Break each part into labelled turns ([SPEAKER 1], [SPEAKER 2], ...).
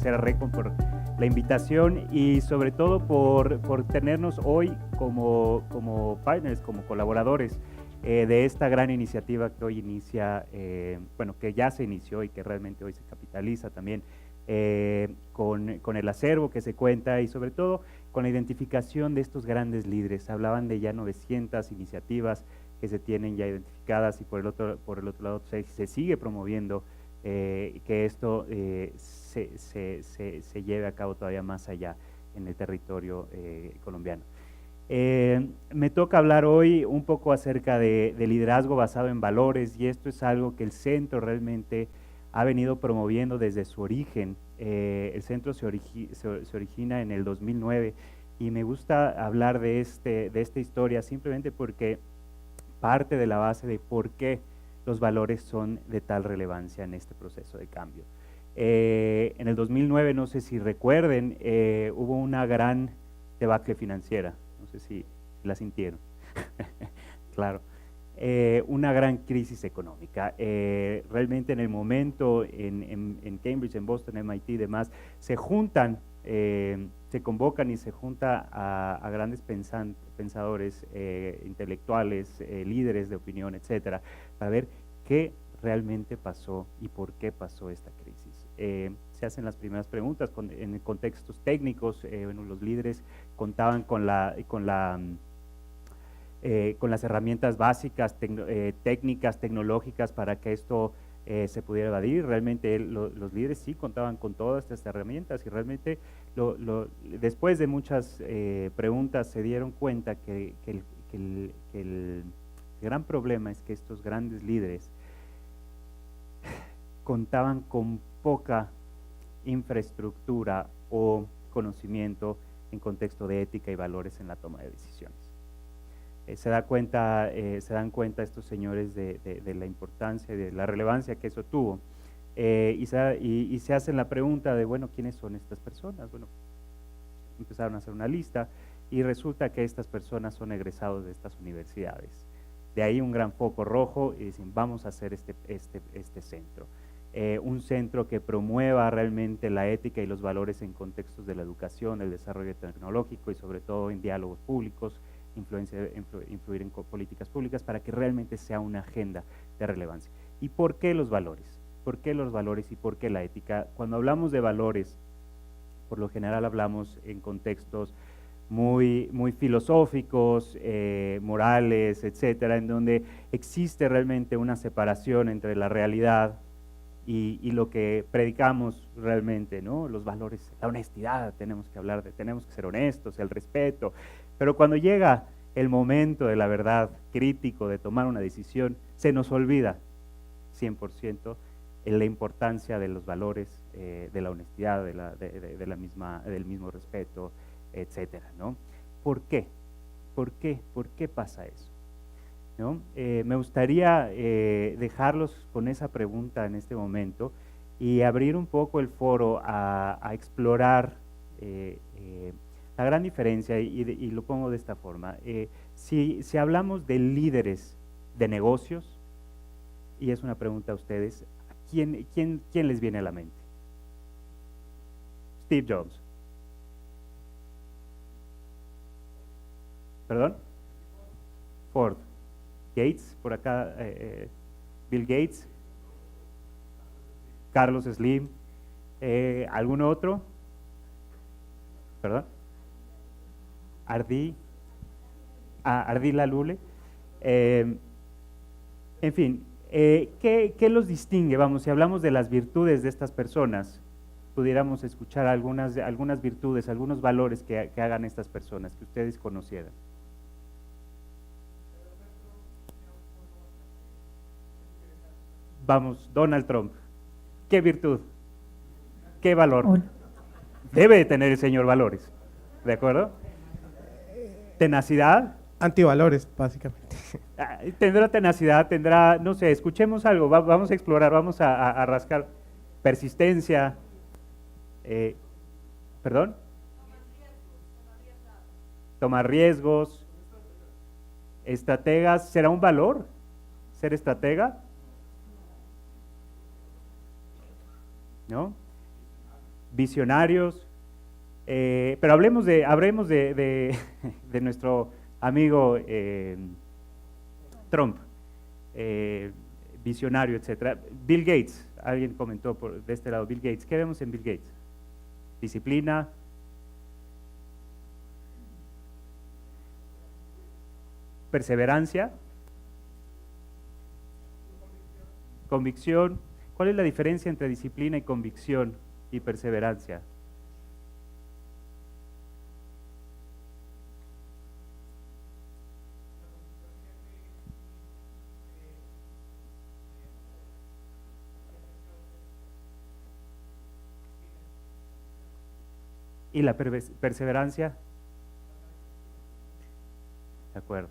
[SPEAKER 1] agradecer a Recon por la invitación y sobre todo por tenernos hoy como partners, como colaboradores de esta gran iniciativa que hoy inicia, bueno, que ya se inició y que realmente hoy se capitaliza también con el acervo que se cuenta y sobre todo con la identificación de estos grandes líderes. Hablaban de ya 900 iniciativas que se tienen ya identificadas y por el otro lado se sigue promoviendo que esto se lleve a cabo todavía más allá en el territorio colombiano. Me toca hablar hoy un poco acerca de liderazgo basado en valores y esto es algo que el centro realmente ha venido promoviendo desde su origen. El centro se origina en el 2009 y me gusta hablar de esta historia simplemente porque parte de la base de por qué los valores son de tal relevancia en este proceso de cambio. En el 2009, no sé si recuerden, hubo una gran debacle financiera, no sé si la sintieron, claro. Una gran crisis económica. Realmente en el momento en Cambridge, en Boston, MIT y demás, se juntan, se convocan y se junta a grandes pensadores, intelectuales, líderes de opinión, etcétera, para ver qué realmente pasó y por qué pasó esta crisis. Se hacen las primeras preguntas en contextos técnicos. Bueno, los líderes contaban con las herramientas básicas, técnicas, tecnológicas para que esto se pudiera evadir. Realmente los líderes sí contaban con todas estas herramientas y realmente después de muchas preguntas se dieron cuenta que el gran problema es que estos grandes líderes contaban con poca infraestructura o conocimiento en contexto de ética y valores en la toma de decisiones. Se dan cuenta estos señores de la importancia y de la relevancia que eso tuvo y se hacen la pregunta de, bueno, ¿quiénes son estas personas? Bueno, empezaron a hacer una lista y resulta que estas personas son egresados de estas universidades. De ahí un gran foco rojo y dicen, vamos a hacer este centro. Un centro que promueva realmente la ética y los valores en contextos de la educación, el desarrollo tecnológico y sobre todo en diálogos públicos, influir en políticas públicas para que realmente sea una agenda de relevancia. ¿Y por qué los valores? ¿Por qué los valores y por qué la ética? Cuando hablamos de valores, por lo general hablamos en contextos muy filosóficos, morales, etcétera, en donde existe realmente una separación entre la realidad y lo que predicamos realmente, ¿no? Los valores, la honestidad, tenemos que ser honestos, el respeto, pero cuando llega el momento de la verdad, crítico, de tomar una decisión, se nos olvida 100% la importancia de los valores, de la honestidad, del mismo respeto, etcétera, ¿no? ¿Por qué? ¿Por qué pasa eso? ¿No? Me gustaría dejarlos con esa pregunta en este momento y abrir un poco el foro a explorar la gran diferencia y lo pongo de esta forma. Si hablamos de líderes de negocios, y es una pregunta a ustedes, ¿quién les viene a la mente? Steve Jobs. ¿Perdón? Ford. Gates, por acá, Bill Gates, Carlos Slim, ¿algún otro? ¿Perdón? Ardí Lalule. En fin, ¿qué los distingue? Vamos, si hablamos de las virtudes de estas personas, pudiéramos escuchar algunas virtudes, algunos valores que hagan estas personas, que ustedes conocieran. Vamos, Donald Trump. ¿Qué virtud? ¿Qué valor?
[SPEAKER 2] Hola.
[SPEAKER 1] Debe de tener el señor valores, ¿de acuerdo? Tenacidad.
[SPEAKER 3] Antivalores, básicamente.
[SPEAKER 1] Tendrá tenacidad, tendrá, no sé, escuchemos algo, vamos a explorar, vamos a rascar. Persistencia. ¿Perdón? Tomar riesgos. Estrategas. ¿Será un valor ser estratega? ¿No? visionarios, pero hablemos de nuestro amigo Trump, visionario, etcétera. Bill Gates, alguien comentó de este lado, Bill Gates. ¿Qué vemos en Bill Gates? Disciplina, perseverancia, convicción. ¿Cuál es la diferencia entre disciplina y convicción y perseverancia? ¿Y la perseverancia? De acuerdo.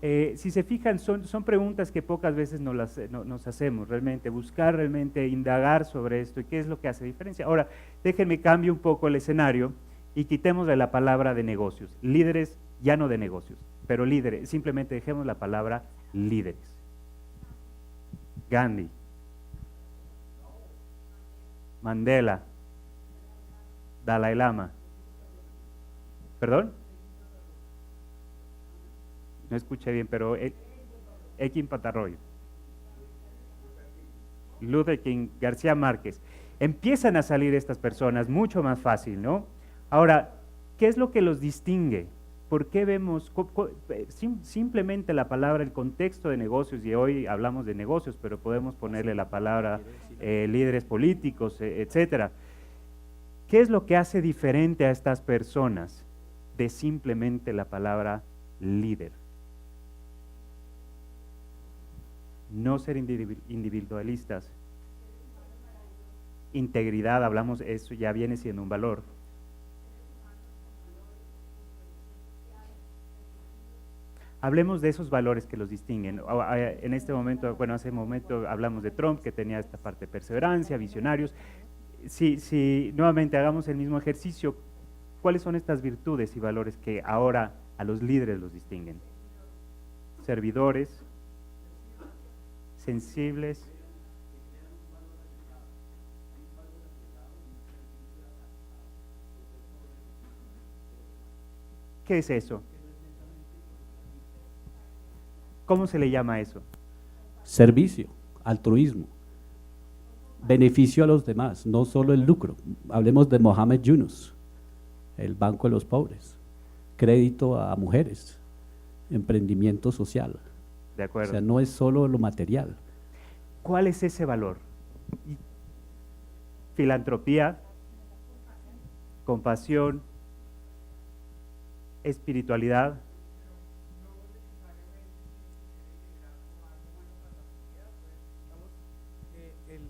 [SPEAKER 1] Si se fijan, son preguntas que pocas veces nos hacemos realmente, buscar realmente, indagar sobre esto y qué es lo que hace diferencia. Ahora, déjenme cambiar un poco el escenario y quitemos de la palabra de negocios. Líderes, ya no de negocios, pero líderes, simplemente dejemos la palabra líderes. Gandhi, Mandela, Dalai Lama. ¿Perdón? No escuché bien, pero Ekin Patarroyo, Luther King, García Márquez. Empiezan a salir estas personas mucho más fácil, ¿no? Ahora, ¿qué es lo que los distingue? ¿Por qué vemos simplemente la palabra, el contexto de negocios, y hoy hablamos de negocios, pero podemos ponerle la palabra líderes políticos, etcétera? ¿Qué es lo que hace diferente a estas personas de simplemente la palabra líder? No ser individualistas. Integridad, hablamos, eso ya viene siendo un valor. Hablemos de esos valores que los distinguen. En este momento, bueno, hace un momento hablamos de Trump, que tenía esta parte de perseverancia, visionarios. Si nuevamente hagamos el mismo ejercicio, ¿cuáles son estas virtudes y valores que ahora a los líderes los distinguen? Servidores, sensibles, ¿qué es eso? ¿Cómo se le llama eso?
[SPEAKER 2] Servicio, altruismo, beneficio a los demás, no solo el lucro. Hablemos de Mohamed Yunus, el Banco de los Pobres, crédito a mujeres, emprendimiento social.
[SPEAKER 1] De acuerdo.
[SPEAKER 2] O sea, no es solo lo material.
[SPEAKER 1] ¿Cuál es ese valor? Filantropía, compasión, espiritualidad.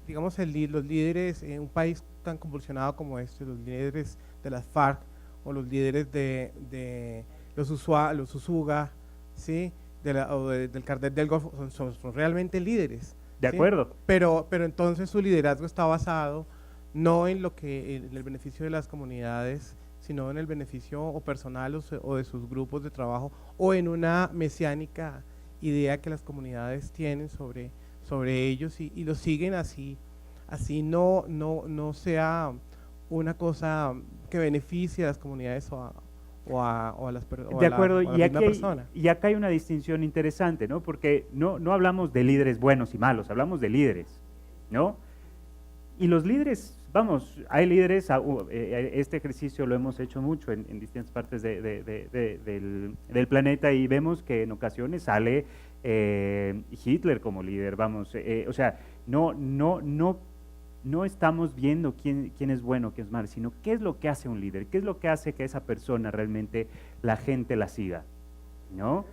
[SPEAKER 3] Digamos, los líderes en un país tan convulsionado como este, los líderes de las FARC o los líderes de los Usuga, ¿sí? Del Cartel del Golfo, son realmente líderes.
[SPEAKER 1] De
[SPEAKER 3] ¿sí?
[SPEAKER 1] acuerdo.
[SPEAKER 3] Pero entonces su liderazgo está basado no en en el beneficio de las comunidades, sino en el beneficio o personal o de sus grupos de trabajo, o en una mesiánica idea que las comunidades tienen sobre ellos y lo siguen así no sea una cosa que beneficie a las comunidades o a las personas.
[SPEAKER 1] De acuerdo, y acá hay una distinción interesante, ¿no? Porque no hablamos de líderes buenos y malos, hablamos de líderes, ¿no? Y los líderes, vamos, hay líderes, este ejercicio lo hemos hecho mucho en distintas partes del planeta y vemos que en ocasiones sale Hitler como líder, vamos, o sea, no estamos viendo quién es bueno, quién es malo, sino qué es lo que hace un líder, qué es lo que hace que esa persona realmente la gente la siga, ¿no?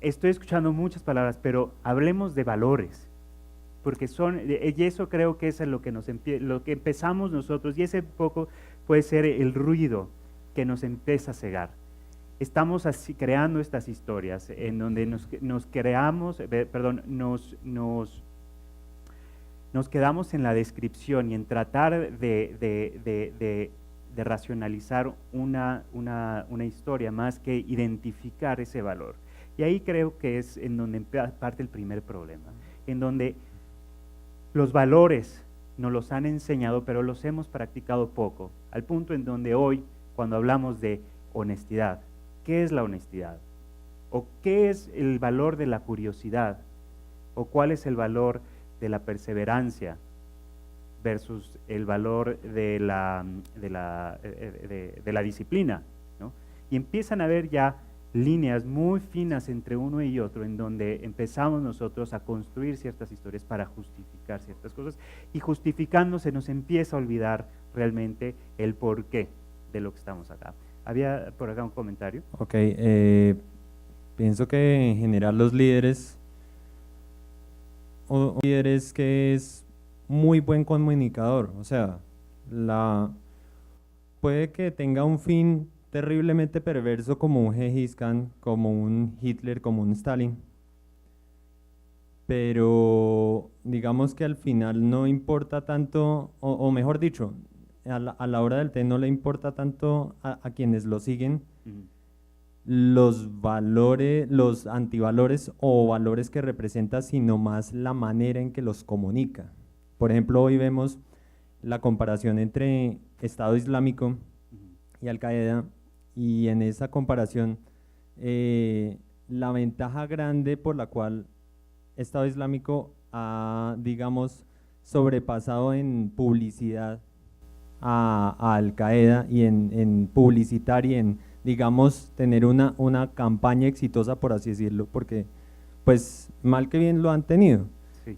[SPEAKER 1] Estoy escuchando muchas palabras, pero hablemos de valores, porque y eso creo que es lo que lo que empezamos nosotros, y ese poco puede ser el ruido que nos empieza a cegar. Estamos así creando estas historias en donde nos quedamos en la descripción y en tratar de racionalizar una historia más que identificar ese valor. Y ahí creo que es en donde parte el primer problema, en donde los valores nos los han enseñado, pero los hemos practicado poco, al punto en donde hoy, cuando hablamos de honestidad, ¿qué es la honestidad? ¿O qué es el valor de la curiosidad? ¿O cuál es el valor de la perseverancia versus el valor de la disciplina, ¿no? Y empiezan a haber ya líneas muy finas entre uno y otro, en donde empezamos nosotros a construir ciertas historias para justificar ciertas cosas, y justificando se nos empieza a olvidar realmente el porqué de lo que estamos acá. ¿Había por acá un comentario?
[SPEAKER 4] Ok, pienso que en general los líderes, o líderes que es muy buen comunicador, o sea, puede que tenga un fin terriblemente perverso como un Gengis Khan, como un Hitler, como un Stalin, pero digamos que al final no importa tanto, o mejor dicho, a la hora del té no le importa tanto a quienes lo siguen los valores, los antivalores o valores que representa, sino más la manera en que los comunica. Por ejemplo, hoy vemos la comparación entre Estado Islámico y Al-Qaeda, y en esa comparación la ventaja grande por la cual Estado Islámico ha, digamos, sobrepasado en publicidad a Al-Qaeda y en publicitar y en, digamos, tener una campaña exitosa, por así decirlo, porque pues mal que bien lo han tenido. Sí.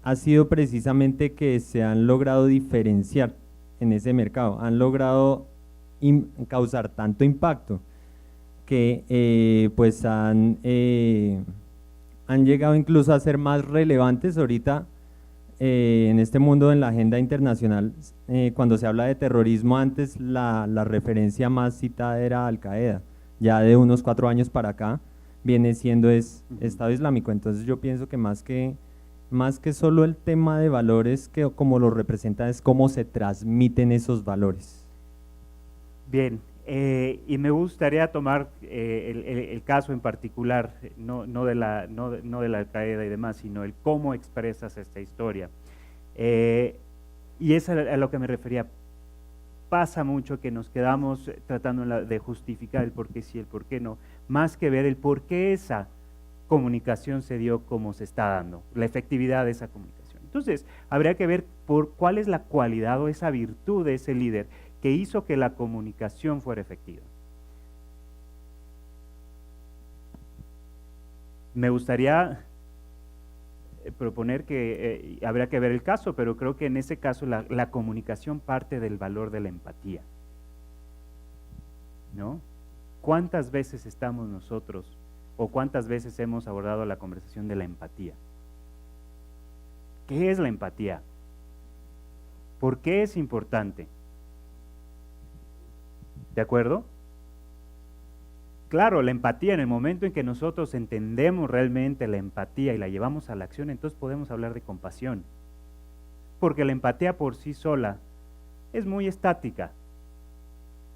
[SPEAKER 4] Ha sido precisamente que se han logrado diferenciar en ese mercado, han logrado causar tanto impacto que pues han llegado incluso a ser más relevantes ahorita en este mundo, en la agenda internacional. Cuando se habla de terrorismo, antes la referencia más citada era Al-Qaeda, ya de unos 4 años para acá viene siendo Estado Islámico. Entonces yo pienso que más que solo el tema de valores, que como lo representa, es cómo se transmiten esos valores.
[SPEAKER 1] Bien, y me gustaría tomar el caso en particular, no de la Al-Qaeda y demás, sino el cómo expresas esta historia. Y es a lo que me refería. Pasa mucho que nos quedamos tratando de justificar el por qué sí, el por qué no, más que ver el por qué esa comunicación se dio como se está dando, la efectividad de esa comunicación. Entonces, habría que ver por cuál es la cualidad o esa virtud de ese líder que hizo que la comunicación fuera efectiva. Me gustaría proponer que habría que ver el caso, pero creo que en ese caso la comunicación parte del valor de la empatía, ¿no? ¿Cuántas veces estamos nosotros o cuántas veces hemos abordado la conversación de la empatía? ¿Qué es la empatía? ¿Por qué es importante? ¿De acuerdo? Claro, la empatía, en el momento en que nosotros entendemos realmente la empatía y la llevamos a la acción, entonces podemos hablar de compasión. Porque la empatía por sí sola es muy estática.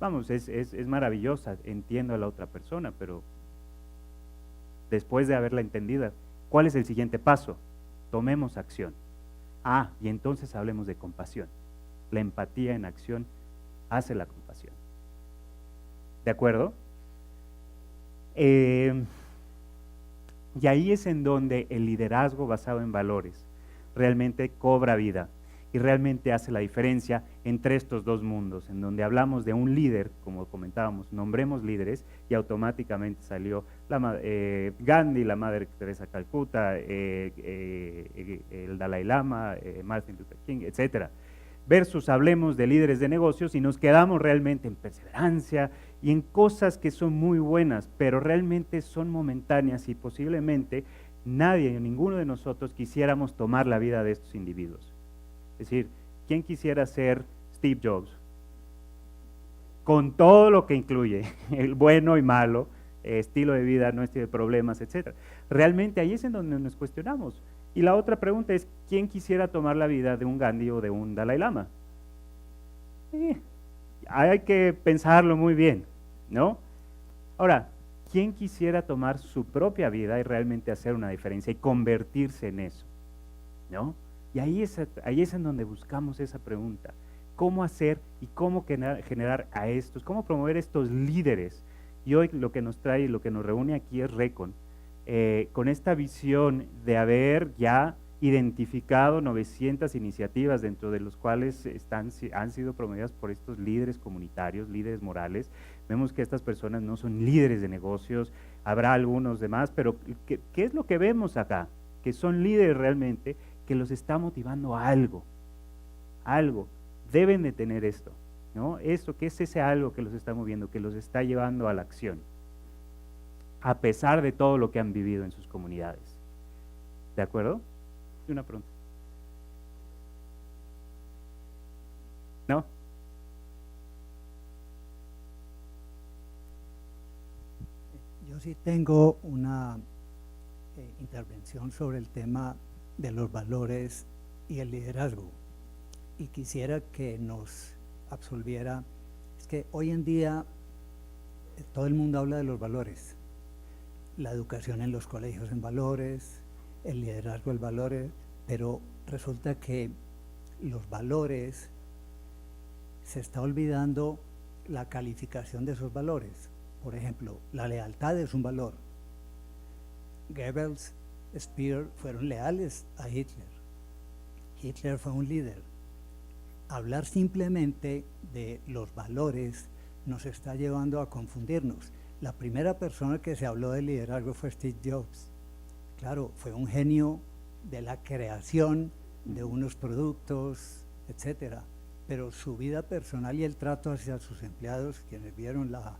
[SPEAKER 1] Vamos, es maravillosa, entiendo a la otra persona, pero después de haberla entendida, ¿cuál es el siguiente paso? Tomemos acción. Y entonces hablemos de compasión. La empatía en acción hace la compasión. ¿De acuerdo? Y ahí es en donde el liderazgo basado en valores realmente cobra vida y realmente hace la diferencia entre estos dos mundos, en donde hablamos de un líder, como comentábamos, nombremos líderes y automáticamente salió Gandhi, la Madre Teresa de Calcuta, el Dalai Lama, Martin Luther King, etcétera. Versus hablemos de líderes de negocios y nos quedamos realmente en perseverancia y en cosas que son muy buenas, pero realmente son momentáneas y posiblemente nadie, ninguno de nosotros quisiéramos tomar la vida de estos individuos. Es decir, ¿quién quisiera ser Steve Jobs? Con todo lo que incluye, el bueno y malo, estilo de vida, no estilo de problemas, etc. Realmente ahí es en donde nos cuestionamos. Y la otra pregunta es, ¿quién quisiera tomar la vida de un Gandhi o de un Dalai Lama? Hay que pensarlo muy bien, ¿no? Ahora, ¿quién quisiera tomar su propia vida y realmente hacer una diferencia y convertirse en eso? ¿No? Y ahí es en donde buscamos esa pregunta. ¿Cómo hacer y cómo generar a estos, cómo promover estos líderes? Y hoy lo que nos trae y lo que nos reúne aquí es Recon, con esta visión de haber ya identificado 900 iniciativas, dentro de los cuales han sido promovidas por estos líderes comunitarios, líderes morales. Vemos que estas personas no son líderes de negocios, habrá algunos demás, pero ¿qué es lo que vemos acá? Que son líderes realmente, que los está motivando a algo, deben de tener esto, ¿no? Esto, ¿qué es ese algo que los está moviendo, que los está llevando a la acción? A pesar de todo lo que han vivido en sus comunidades. ¿De acuerdo? Una pregunta. ¿No?
[SPEAKER 5] Yo sí tengo una intervención sobre el tema de los valores y el liderazgo, y quisiera que nos absolviera. Es que hoy en día todo el mundo habla de los valores, la educación en los colegios en valores, el liderazgo en valores, pero resulta que los valores, se está olvidando la calificación de esos valores. Por ejemplo, la lealtad es un valor. Goebbels, Speer fueron leales a Hitler. Hitler fue un líder. Hablar simplemente de los valores nos está llevando a confundirnos. La primera persona que se habló de liderazgo fue Steve Jobs. Claro, fue un genio de la creación de unos productos, etcétera, pero su vida personal y el trato hacia sus empleados, quienes vieron la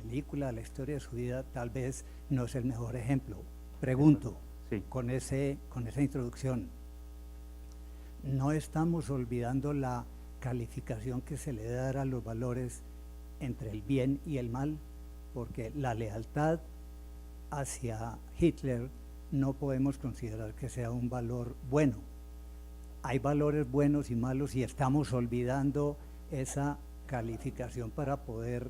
[SPEAKER 5] película, la historia de su vida, tal vez no es el mejor ejemplo. Pregunto,
[SPEAKER 1] Sí.
[SPEAKER 5] con esa introducción, ¿no estamos olvidando la calificación que se le da a los valores entre el bien y el mal? Porque la lealtad hacia Hitler no podemos considerar que sea un valor bueno. Hay valores buenos y malos y estamos olvidando esa calificación para poder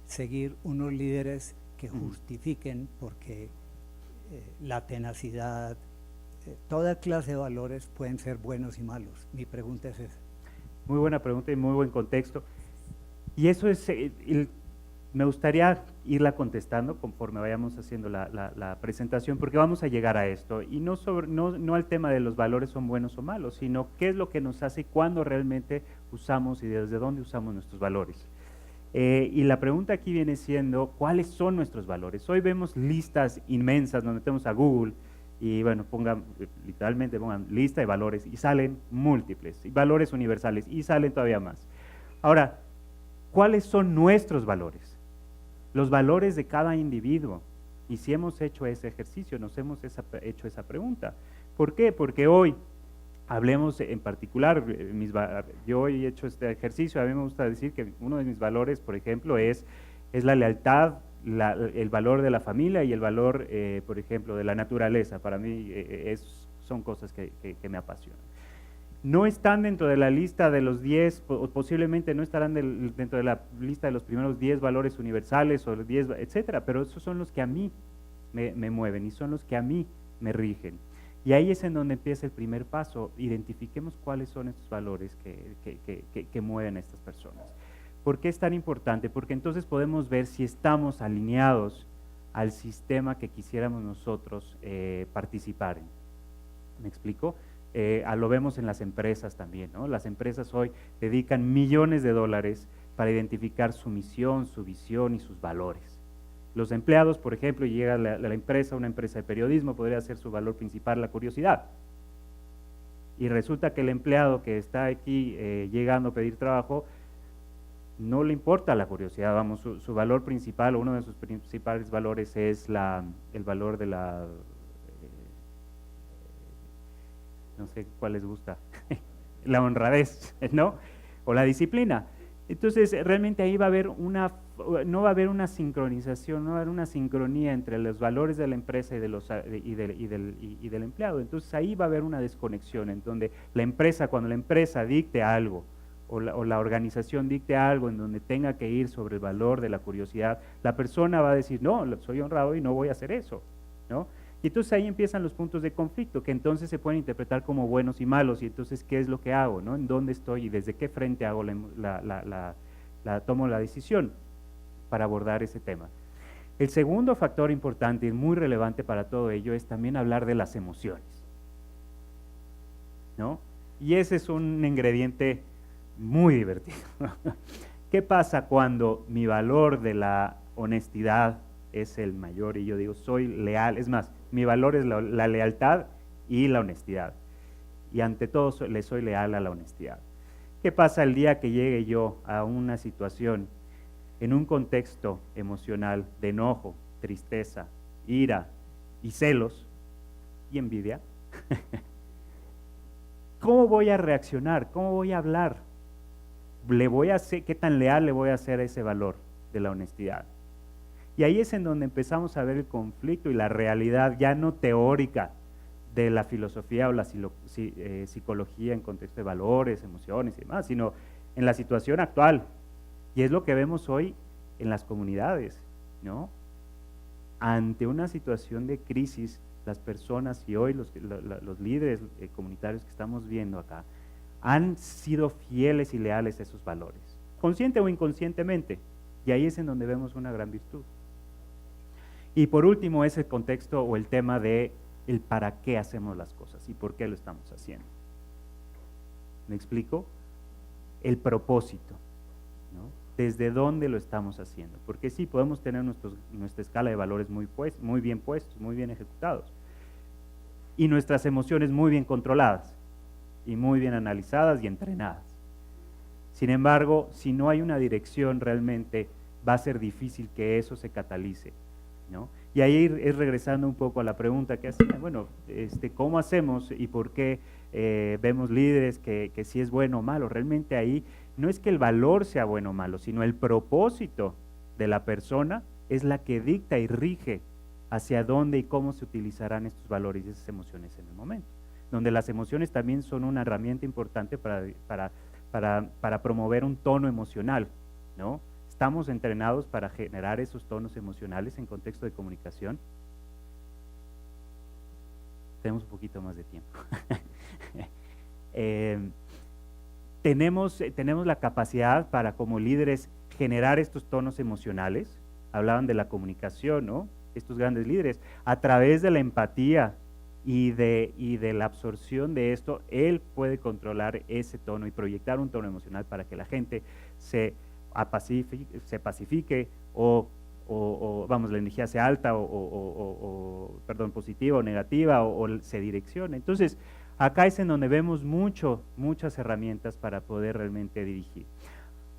[SPEAKER 5] seguir unos líderes que justifiquen, porque la tenacidad, toda clase de valores pueden ser buenos y malos. Mi pregunta es esa.
[SPEAKER 1] Muy buena pregunta y muy buen contexto. Y eso es, me gustaría irla contestando conforme vayamos haciendo la presentación, porque vamos a llegar a esto, y no al tema de los valores son buenos o malos, sino qué es lo que nos hace y cuándo realmente usamos y desde dónde usamos nuestros valores. Y la pregunta aquí viene siendo, ¿cuáles son nuestros valores? Hoy vemos listas inmensas, nos metemos a Google y bueno, literalmente pongan lista de valores y salen múltiples, y valores universales y salen todavía más. Ahora, ¿cuáles son nuestros valores? Los valores de cada individuo. Y si hemos hecho ese ejercicio, nos hemos hecho esa pregunta. ¿Por qué? Porque hoy, hablemos en particular, yo hoy he hecho este ejercicio, a mí me gusta decir que uno de mis valores, por ejemplo, es la lealtad, el valor de la familia y el valor, por ejemplo, de la naturaleza. Para mí son cosas que me apasionan. No están dentro de la lista de los 10, o posiblemente no estarán dentro de la lista de los primeros 10 valores universales o 10, etcétera, pero esos son los que a mí me mueven y son los que a mí me rigen. Y ahí es en donde empieza el primer paso. Identifiquemos cuáles son estos valores que mueven a estas personas. ¿Por qué es tan importante? Porque entonces podemos ver si estamos alineados al sistema que quisiéramos nosotros participar en. ¿Me explico? Lo vemos en las empresas también, ¿no? Las empresas hoy dedican millones de dólares para identificar su misión, su visión y sus valores. Los empleados, por ejemplo, llega la empresa, una empresa de periodismo, podría ser su valor principal la curiosidad. Y resulta que el empleado que está aquí llegando a pedir trabajo, no le importa la curiosidad, vamos, su valor principal, o uno de sus principales valores es el valor de la... no sé cuál les gusta, la honradez, ¿no? O la disciplina. Entonces, realmente ahí no va a haber una sincronización, no va a haber una sincronía entre los valores de la empresa y del empleado. Entonces, ahí va a haber una desconexión en donde cuando la empresa dicte algo o la organización dicte algo en donde tenga que ir sobre el valor de la curiosidad, la persona va a decir, no, soy honrado y no voy a hacer eso, ¿no? Y entonces ahí empiezan los puntos de conflicto, que entonces se pueden interpretar como buenos y malos, y entonces, ¿qué es lo que hago, no? ¿En dónde estoy y desde qué frente hago tomo la decisión para abordar ese tema? El segundo factor importante y muy relevante para todo ello es también hablar de las emociones, ¿no? Y ese es un ingrediente muy divertido. ¿Qué pasa cuando mi valor de la honestidad es el mayor y yo digo, soy leal? Es más, mi valor es la lealtad y la honestidad. Y ante todo le soy leal a la honestidad. ¿Qué pasa el día que llegue yo a una situación en un contexto emocional de enojo, tristeza, ira y celos y envidia? ¿Cómo voy a reaccionar? ¿Cómo voy a hablar? ¿Qué tan leal le voy a hacer a ese valor de la honestidad? Y ahí es en donde empezamos a ver el conflicto y la realidad ya no teórica de la filosofía o la psicología en contexto de valores, emociones y demás, sino en la situación actual. Y es lo que vemos hoy en las comunidades, ¿no? Ante una situación de crisis, las personas y hoy los líderes comunitarios que estamos viendo acá han sido fieles y leales a esos valores, consciente o inconscientemente, y ahí es en donde vemos una gran virtud. Y por último es el contexto o el tema de el para qué hacemos las cosas y por qué lo estamos haciendo. ¿Me explico? El propósito, ¿no? ¿Desde dónde lo estamos haciendo? Porque sí, podemos tener nuestra escala de valores muy bien puestos, muy bien ejecutados, y nuestras emociones muy bien controladas, y muy bien analizadas y entrenadas. Sin embargo, si no hay una dirección realmente, va a ser difícil que eso se catalice, ¿no? Y ahí es regresando un poco a la pregunta que hacía, bueno, ¿cómo hacemos y por qué vemos líderes que si es bueno o malo? Realmente ahí no es que el valor sea bueno o malo, sino el propósito de la persona es la que dicta y rige hacia dónde y cómo se utilizarán estos valores y esas emociones en el momento, donde las emociones también son una herramienta importante para promover un tono emocional, ¿no? ¿Estamos entrenados para generar esos tonos emocionales en contexto de comunicación? Tenemos un poquito más de tiempo. Tenemos la capacidad para, como líderes, generar estos tonos emocionales. Hablaban de la comunicación, ¿no? Estos grandes líderes, a través de la empatía y de la absorción de esto, él puede controlar ese tono y proyectar un tono emocional para que la gente se pacifique o vamos, la energía sea alta positiva o negativa o se direccione. Entonces, acá es en donde vemos muchas herramientas para poder realmente dirigir.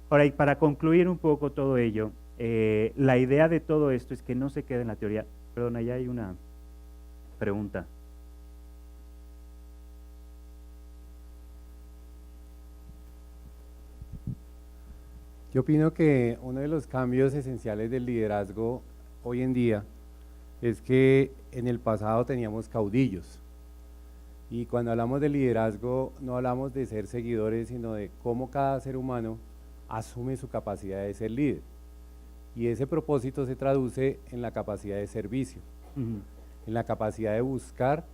[SPEAKER 1] Ahora, y para concluir un poco todo ello, la idea de todo esto es que no se quede en la teoría. Perdón, allá hay una pregunta.
[SPEAKER 6] Yo opino que uno de los cambios esenciales del liderazgo hoy en día es que en el pasado teníamos caudillos. Y cuando hablamos de liderazgo no hablamos de ser seguidores, sino de cómo cada ser humano asume su capacidad de ser líder. Y ese propósito se traduce en la capacidad de servicio, en la capacidad de buscar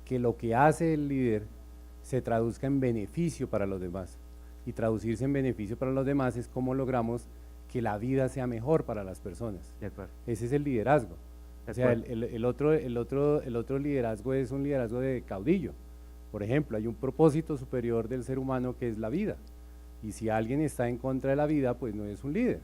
[SPEAKER 6] que lo que hace el líder se traduzca en beneficio para los demás. Y traducirse en beneficio para los demás es cómo logramos que la vida sea mejor para las personas.
[SPEAKER 1] De acuerdo.
[SPEAKER 6] Ese es el liderazgo.
[SPEAKER 1] De
[SPEAKER 6] O sea,
[SPEAKER 1] acuerdo.
[SPEAKER 6] el otro liderazgo es un liderazgo de caudillo. Por ejemplo, hay un propósito superior del ser humano que es la vida. Y si alguien está en contra de la vida, pues no es un líder.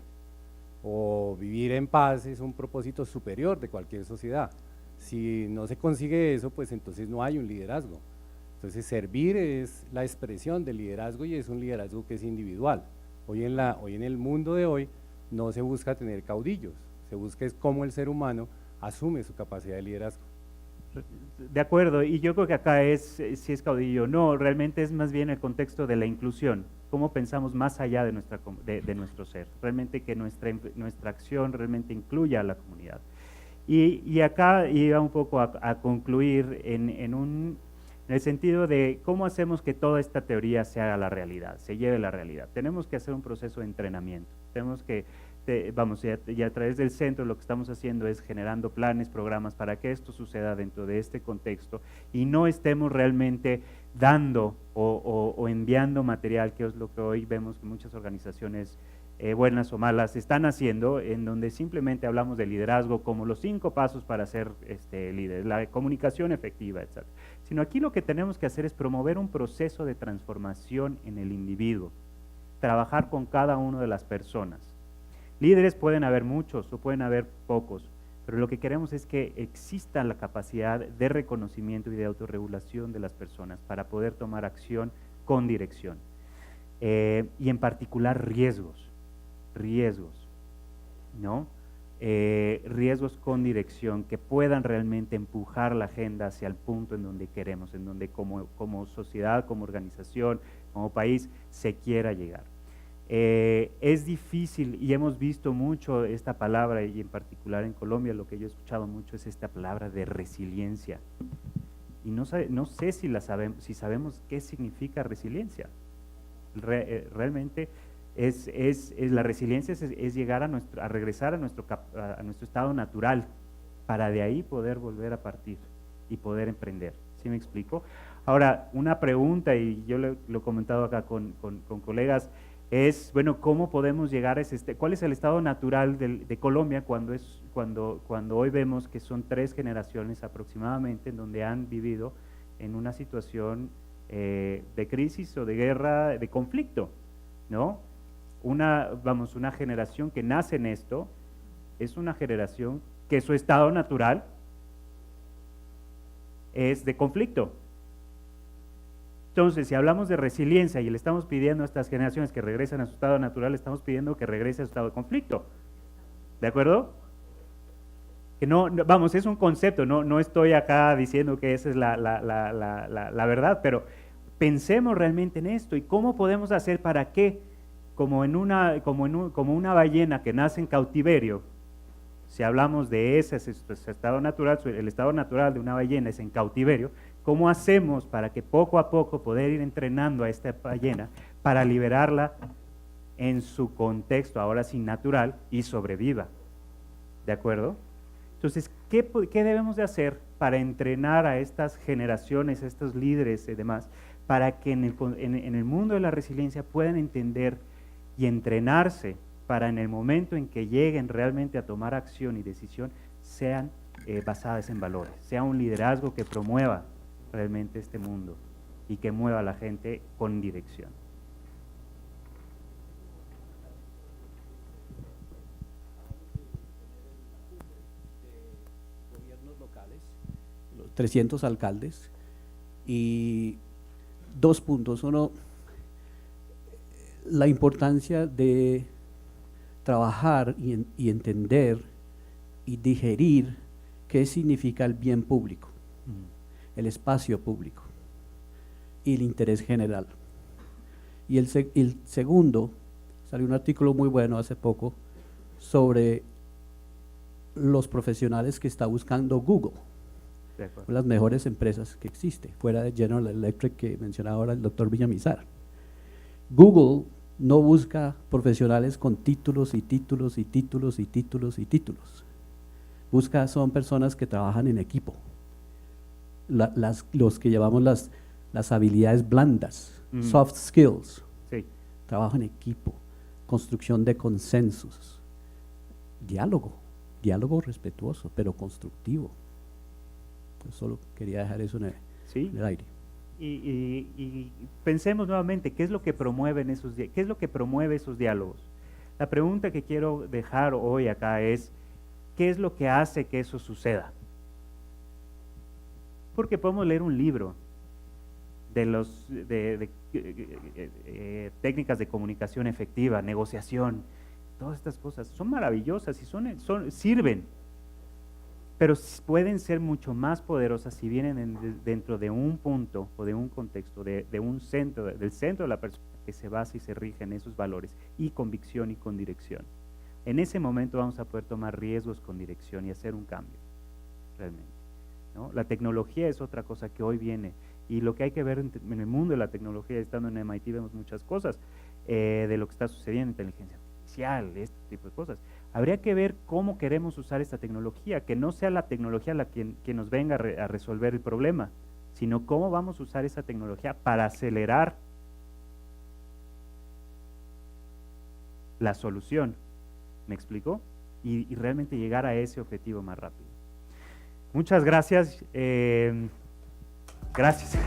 [SPEAKER 6] O vivir en paz es un propósito superior de cualquier sociedad. Si no se consigue eso, pues entonces no hay un liderazgo. Entonces servir es la expresión del liderazgo y es un liderazgo que es individual. Hoy en el mundo de hoy no se busca tener caudillos, se busca es cómo el ser humano asume su capacidad de liderazgo.
[SPEAKER 1] De acuerdo, y yo creo que acá si es caudillo, no, realmente es más bien el contexto de la inclusión, cómo pensamos más allá de nuestro ser, realmente que nuestra acción realmente incluya a la comunidad. Y acá iba un poco a concluir en en el sentido de cómo hacemos que toda esta teoría se haga la realidad, se lleve a la realidad. Tenemos que hacer un proceso de entrenamiento, tenemos que, y a través del centro lo que estamos haciendo es generando planes, programas para que esto suceda dentro de este contexto y no estemos realmente dando o enviando material, que es lo que hoy vemos que muchas organizaciones buenas o malas están haciendo, en donde simplemente hablamos de liderazgo como los 5 pasos para ser líder, la comunicación efectiva, etc. Sino aquí lo que tenemos que hacer es promover un proceso de transformación en el individuo, trabajar con cada una de las personas. Líderes pueden haber muchos o pueden haber pocos, pero lo que queremos es que exista la capacidad de reconocimiento y de autorregulación de las personas para poder tomar acción con dirección. Y en particular riesgos, ¿no? Riesgos con dirección que puedan realmente empujar la agenda hacia el punto en donde queremos, en donde como sociedad, como organización, como país se quiera llegar. Es difícil y hemos visto mucho esta palabra y en particular en Colombia lo que yo he escuchado mucho es esta palabra de resiliencia y no sé si sabemos qué significa resiliencia. Realmente la resiliencia es llegar a regresar a nuestro estado natural para de ahí poder volver a partir y poder emprender. ¿Sí me explico? Ahora, una pregunta, y yo lo he comentado acá con colegas, es, bueno, ¿cómo podemos llegar a cuál es el estado natural de Colombia cuando hoy vemos que son 3 generaciones aproximadamente en donde han vivido en una situación de crisis o de guerra, de conflicto, ¿no? Una generación que nace en esto es una generación que su estado natural es de conflicto. Entonces, si hablamos de resiliencia y le estamos pidiendo a estas generaciones que regresen a su estado natural, le estamos pidiendo que regrese a su estado de conflicto. ¿De acuerdo? Que es un concepto, no estoy acá diciendo que esa es la verdad, pero pensemos realmente en esto y cómo podemos hacer para que, como una ballena que nace en cautiverio, si hablamos de ese estado natural, el estado natural de una ballena es en cautiverio, ¿cómo hacemos para que poco a poco poder ir entrenando a esta ballena para liberarla en su contexto, ahora sí natural, y sobreviva? ¿De acuerdo? Entonces, ¿qué debemos de hacer para entrenar a estas generaciones, a estos líderes y demás, para que en el mundo de la resiliencia puedan entender y entrenarse para en el momento en que lleguen realmente a tomar acción y decisión, sean basadas en valores, sea un liderazgo que promueva realmente este mundo y que mueva a la gente con dirección?
[SPEAKER 2] Gobiernos locales, los 300 alcaldes, y 2 puntos. Uno, la importancia de trabajar y entender y digerir qué significa el bien público, el espacio público y el interés general. Y el segundo, salió un artículo muy bueno hace poco sobre los profesionales que está buscando Google, las mejores empresas que existe, fuera de General Electric que mencionaba ahora el doctor Villamizar. Google no busca profesionales con títulos y títulos y títulos y títulos y títulos. Son personas que trabajan en equipo. Los que llamamos las habilidades blandas, soft skills,
[SPEAKER 1] Sí.
[SPEAKER 2] trabajo en equipo, construcción de consensos, diálogo respetuoso, pero constructivo. Pues solo quería dejar eso en el aire.
[SPEAKER 1] Y pensemos nuevamente, ¿qué es lo que promueve esos diálogos? La pregunta que quiero dejar hoy acá es, ¿qué es lo que hace que eso suceda? Porque podemos leer un libro de técnicas de comunicación efectiva, negociación, todas estas cosas son maravillosas y sirven, pero pueden ser mucho más poderosas si vienen dentro de un punto o de un contexto, del centro de la persona que se basa y se rige en esos valores y convicción y con dirección. En ese momento vamos a poder tomar riesgos con dirección y hacer un cambio, realmente, ¿no? La tecnología es otra cosa que hoy viene Y lo que hay que ver en el mundo de la tecnología, estando en MIT, vemos muchas cosas de lo que está sucediendo, inteligencia artificial, este tipo de cosas. Habría que ver cómo queremos usar esta tecnología, que no sea la tecnología la que nos venga a resolver el problema, sino cómo vamos a usar esa tecnología para acelerar la solución. ¿Me explicó? Y realmente llegar a ese objetivo más rápido. Muchas gracias. Gracias.